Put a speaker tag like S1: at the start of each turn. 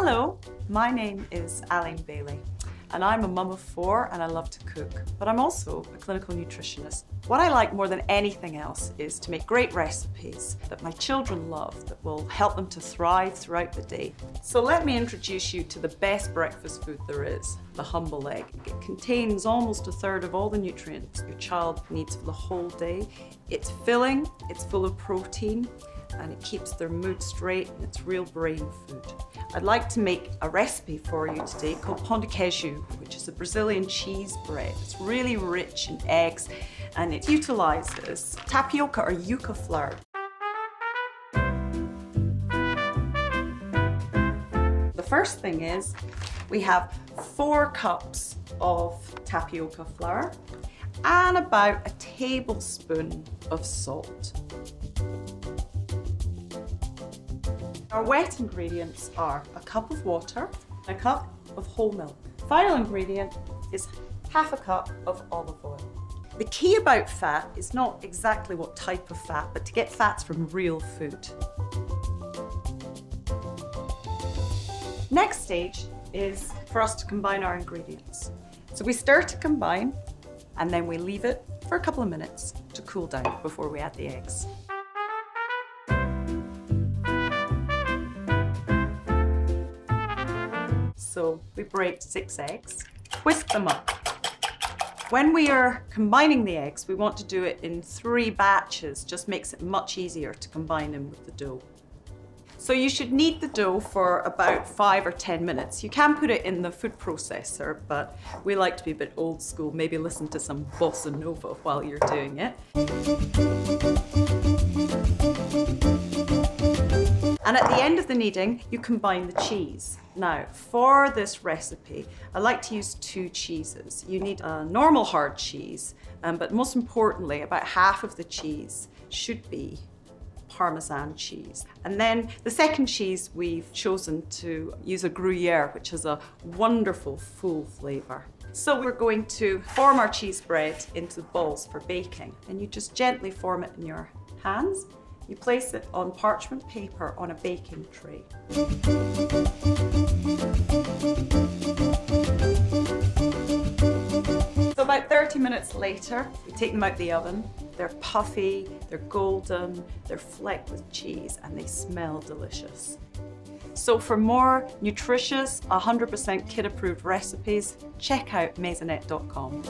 S1: Hello, my name is Alainn Bailey and I'm a mum of 4 and I love to cook, but I'm also a clinical nutritionist. What I like more than anything else is to make great recipes that my children love that will help them to thrive throughout the day. So let me introduce you to the best breakfast food there is, the humble egg. It contains almost 1/3 of all the nutrients your child needs for the whole day. It's filling, it's full of protein, and it keeps their mood straight, and it's real brain food. I'd like to make a recipe for you today called Queijo, which is a Brazilian cheese bread. It's really rich in eggs and it utilizes tapioca or yuca flour. The first thing is we have 4 cups of tapioca flour and about a tablespoon of salt. Our wet ingredients are a cup of water, a cup of whole milk. Final ingredient is 1/2 cup of olive oil. The key about fat is not exactly what type of fat, but to get fats from real food. Next stage is for us to combine our ingredients. So we stir to combine and then we leave it for a couple of minutes to cool down before we add the eggs. So we break 6 eggs, whisk them up. When we are combining the eggs, we want to do it in 3 batches, just makes it much easier to combine them with the dough. So you should knead the dough for about 5 or 10 minutes. You can put it in the food processor, but we like to be a bit old school, maybe listen to some bossa nova while you're doing it. And at the end of the kneading, you combine the cheese. Now, for this recipe, I like to use 2 cheeses. You need a normal hard cheese, but most importantly, about half of the cheese should be Parmesan cheese. And then the second cheese, we've chosen to use a Gruyere, which has a wonderful, full flavor. So we're going to form our cheese bread into balls for baking. And you just gently form it in your hands. You place it on parchment paper on a baking tray. So about 30 minutes later, we take them out the oven. They're puffy, they're golden, they're flecked with cheese, and they smell delicious. So for more nutritious, 100% kid-approved recipes, check out maisonette.com.